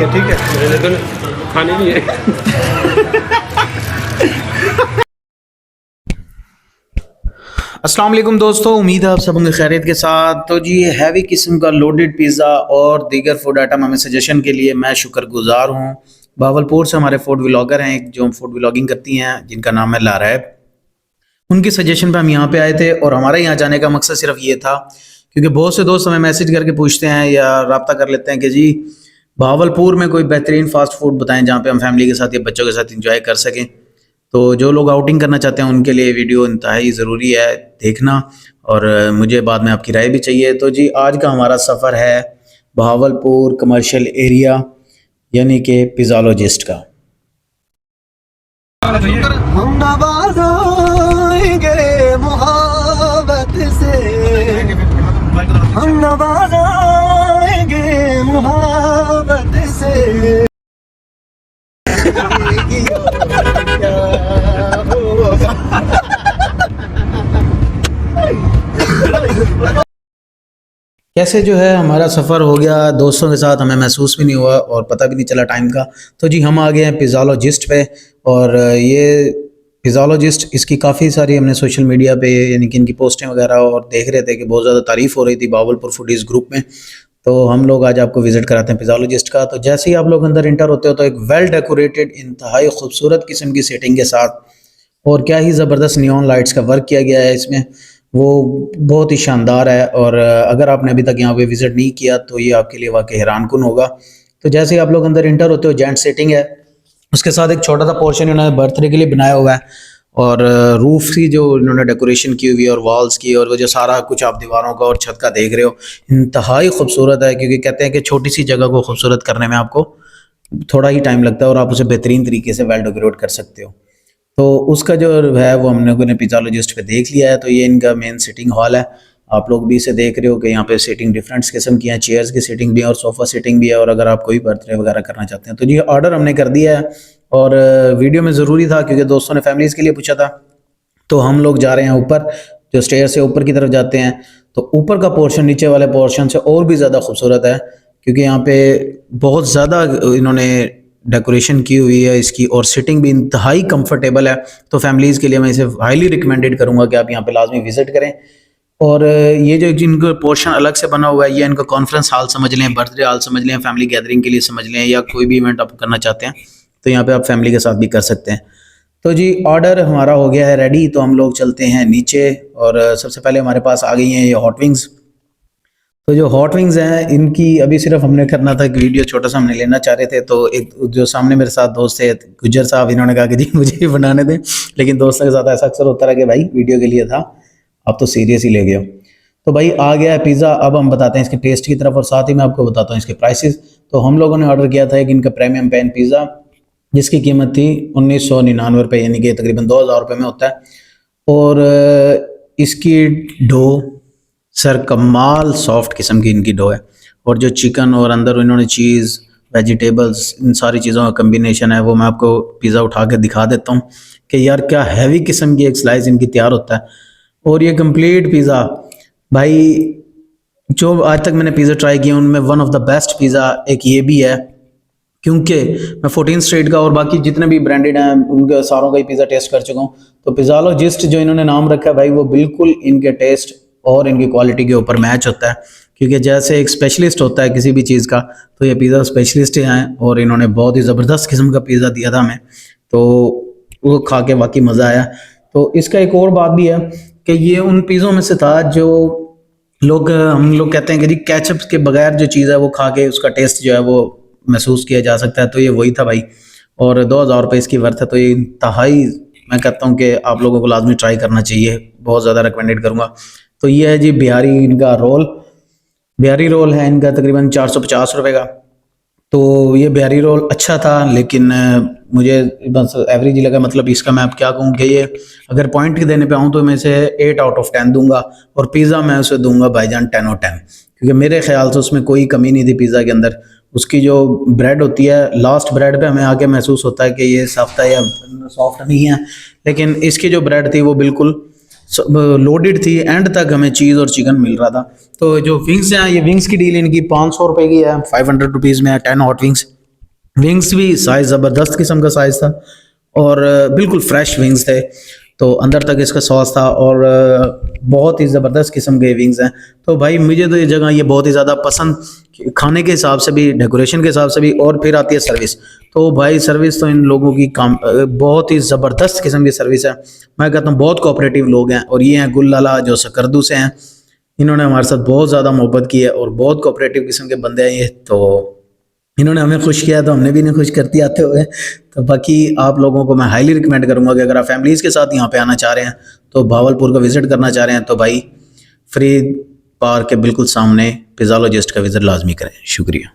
है, ठीक है, मेरे तो खाने नहीं है। अस्सलाम वालेकुम दोस्तों, उम्मीद है आप सब होंगे खैरियत के साथ। तो जी हैवी किस्म का लोडेड पिज़्ज़ा और दीगर फूड आइटम हमें सजेशन के लिए मैं शुक्रगुजार हूँ। भावलपुर से हमारे फूड व्लॉगर हैं एक जो फूड व्लॉगिंग करती हैं, जिनका नाम है लारैब। उनकी सजेशन पे हम यहाँ पे आए थे और हमारे यहाँ जाने का मकसद सिर्फ ये था, क्योंकि बहुत से दोस्त हमें मैसेज करके पूछते हैं या रब्ता कर लेते हैं कि जी भावलपुर में कोई बेहतरीन फास्ट फूड बताएं जहाँ पे हम फैमिली के साथ या बच्चों के साथ इंजॉय कर सकें। तो जो लोग आउटिंग करना चाहते हैं उनके लिए वीडियो इंतहाई ज़रूरी है देखना, और मुझे बाद में आपकी राय भी चाहिए। तो जी आज का हमारा सफ़र है बहावलपुर कमर्शियल एरिया यानी कि पिज़्ज़ालॉजिस्ट का। हम नवाज़ेंगे मोहब्बत से, हम नवाज़ेंगे मोहब्बत से। कैसे जो है हमारा सफ़र हो गया दोस्तों के साथ, हमें महसूस भी नहीं हुआ और पता भी नहीं चला टाइम का। तो जी हम आ गए हैं पिज़्ज़ालॉजिस्ट पे, और ये पिज़्ज़ालॉजिस्ट इसकी काफ़ी सारी हमने सोशल मीडिया पे यानी कि इनकी पोस्टें वगैरह और देख रहे थे कि बहुत ज़्यादा तारीफ़ हो रही थी भावलपुर फूडीज़ ग्रुप में। तो हम लोग आज आपको विज़िट कराते हैं पिज़्ज़ालॉजिस्ट का। तो जैसे ही आप लोग अंदर इंटर होते हो तो एक वेल डेकोरेटेड इंतहाई खूबसूरत किस्म की सेटिंग के साथ, और क्या ही ज़बरदस्त नियॉन लाइट्स का वर्क किया गया है इसमें, वो बहुत ही शानदार है। और अगर आपने अभी तक यहाँ पे विज़िट नहीं किया तो ये आपके लिए वाकई हैरानकुन होगा। तो जैसे ही आप लोग अंदर इंटर होते हो जेंट सेटिंग है, उसके साथ एक छोटा सा पोर्शन इन्होंने बर्थडे के लिए बनाया हुआ है, और रूफ की जो इन्होंने डेकोरेशन की हुई है और वॉल्स की, और वो जो सारा कुछ आप दीवारों का और छत का देख रहे हो इंतहाई खूबसूरत है। क्योंकि कहते हैं कि छोटी सी जगह को खूबसूरत करने में आपको थोड़ा ही टाइम लगता है और आप उसे बेहतरीन तरीके से वेल डेकोरेट कर सकते हो। तो उसका जो है वो हम लोगों ने पिज़्ज़ालॉजिस्ट पे देख लिया है। तो ये इनका मेन सिटिंग हॉल है, आप लोग भी इसे देख रहे हो कि यहाँ पे सीटिंग डिफरेंट किस्म की है, चेयर्स की सीटिंग भी है और सोफ़ा सीटिंग भी है। और अगर आप कोई बर्थडे वगैरह करना चाहते हैं तो जी ऑर्डर हमने कर दिया है, और वीडियो में ज़रूरी था क्योंकि दोस्तों ने फैमिलीज़ के लिए पूछा था। तो हम लोग जा रहे हैं ऊपर, जो स्टेयर से ऊपर की तरफ जाते हैं तो ऊपर का पोर्शन नीचे वाले पोर्शन से और भी ज़्यादा खूबसूरत है, क्योंकि यहाँ पे बहुत ज़्यादा इन्होंने डेकोरेशन की हुई है इसकी, और सिटिंग भी इंतहाई कंफर्टेबल है। तो फैमिलीज़ के लिए मैं इसे हाईली रिकमेंडेड करूँगा कि आप यहाँ पे लाजमी विज़िट करें। और ये जो इनका पोर्शन अलग से बना हुआ है, ये इनका कॉन्फ्रेंस हॉल समझ लें, बर्थडे हॉल समझ लें, फैमिली गैदरिंग के लिए समझ लें, या कोई भी इवेंट आप करना चाहते हैं तो यहाँ पे आप फैमिली के साथ भी कर सकते हैं। तो जी ऑर्डर हमारा हो गया है रेडी, तो हम लोग चलते हैं नीचे। और सबसे पहले हमारे पास आ गई हैं ये हॉट विंग्स। तो जो हॉट विंग्स हैं इनकी अभी सिर्फ हमने करना था कि वीडियो छोटा सा हमने लेना चाह रहे थे। तो एक जो सामने मेरे साथ दोस्त थे गुज्जर साहब, इन्होंने कहा कि जी मुझे ही बनाने दें, लेकिन दोस्तों के साथ ऐसा अक्सर होता रहा कि भाई वीडियो के लिए था, अब तो सीरियस ही ले गए हो। तो भाई आ गया है पिज़्ज़ा, अब हम बताते हैं इसके टेस्ट की तरफ और साथ ही मैं आपको बताता हूँ इसके प्राइसेस। तो हम लोगों ने ऑर्डर किया था एक इनका प्रीमियम पैन पिज़्ज़ा, जिसकी कीमत थी 1999 रुपये, यानी कि तकरीबन 2000 रुपये में होता है। और इसकी डो सर कमाल सॉफ्ट किस्म की इनकी डो है, और जो चिकन और अंदर इन्होंने चीज़ वेजिटेबल्स इन सारी चीज़ों का कम्बिनेशन है, वो मैं आपको पिज़्ज़ा उठा के दिखा देता हूँ कि यार क्या हैवी किस्म की एक स्लाइस इनकी तैयार होता है। और ये कंप्लीट पिज़्ज़ा भाई जो आज तक मैंने पिज़्ज़ा ट्राई किया उनमें one of the best pizza एक ये भी है, क्योंकि मैं 14 स्ट्रीट का और बाकी जितने भी ब्रांडेड हैं उनके सारों का ही पिज़्ज़ा टेस्ट कर चुका हूँ। तो पिज़्ज़ालॉजिस्ट जो इन्होंने नाम रखा है भाई, वो बिल्कुल इनके टेस्ट और इनकी क्वालिटी के ऊपर मैच होता है। क्योंकि जैसे एक स्पेशलिस्ट होता है किसी भी चीज़ का, तो ये पिज़्ज़ा स्पेशलिस्ट हैं, और इन्होंने बहुत ही ज़बरदस्त किस्म का पिज़्ज़ा दिया था हमें, तो वो खा के वाकई मज़ा आया। तो इसका एक और बात भी है कि ये उन पिज़्ज़ों में से था जो हम लोग कहते हैं कि जी केचप के बगैर जो चीज़ है वो खा के उसका टेस्ट जो है वो महसूस किया जा सकता है। तो ये वही था भाई, और 2000 रुपये इसकी वर्थ है। तो ये इंतहाई मैं कहता हूँ कि आप लोगों को लाजमी ट्राई करना चाहिए, बहुत ज़्यादा रिकमेंडेड करूँगा। तो ये है जी बिहारी इनका रोल, बिहारी रोल है इनका तकरीबन 450 रुपये का। तो ये बिहारी रोल अच्छा था, लेकिन मुझे बस एवरेज ही लगा। मतलब इसका मैं अब क्या कहूँ कि ये अगर पॉइंट देने पे आऊँ तो मैं इसे 8 आउट ऑफ 10 दूंगा, और पिज़्ज़ा मैं उसे दूंगा भाईजान 10 और 10, क्योंकि मेरे ख्याल से उसमें कोई कमी नहीं थी पिज़्ज़ा के अंदर। उसकी जो ब्रेड होती है लास्ट ब्रेड पे हमें आके महसूस होता है कि ये सॉफ्ट है या सॉफ्ट नहीं है, लेकिन इसकी जो ब्रेड थी वो बिल्कुल लोडेड थी, एंड तक हमें चीज़ और चिकन मिल रहा था। तो जो विंग्स हैं, ये विंग्स की डील इनकी 500 रुपये की है, 500 रुपीज़ में है 10 हॉट विंग्स। विंग्स भी साइज़ ज़बरदस्त किस्म का साइज़ था और बिल्कुल फ्रेश विंग्स थे, तो अंदर तक इसका सॉस था और बहुत ही ज़बरदस्त किस्म के विंग्स हैं। तो भाई मुझे तो ये जगह ये बहुत ही ज़्यादा पसंद, खाने के हिसाब से भी, डेकोरेशन के हिसाब से भी, और फिर आती है सर्विस। तो भाई सर्विस तो इन लोगों की काम बहुत ही ज़बरदस्त किस्म की सर्विस है। मैं कहता हूँ बहुत कोऑपरेटिव लोग हैं। और ये हैं गुल लाला जो सकरदू से हैं, इन्होंने हमारे साथ बहुत ज़्यादा मोहब्बत की है और बहुत कोऑपरेटिव किस्म के बंदे हैं ये। तो इन्होंने हमें खुश किया तो हमने भी इन्हें खुश कर दिया आते हुए। तो बाकी आप लोगों को मैं हाईली रिकमेंड करूंगा कि अगर आप फैमिलीज़ के साथ यहाँ पे आना चाह रहे हैं, तो भावलपुर को विज़िट करना चाह रहे हैं, तो भाई फ्रीद पार्क के बिल्कुल सामने पिज़्ज़ालॉजिस्ट का विज़िट लाजमी करें। शुक्रिया।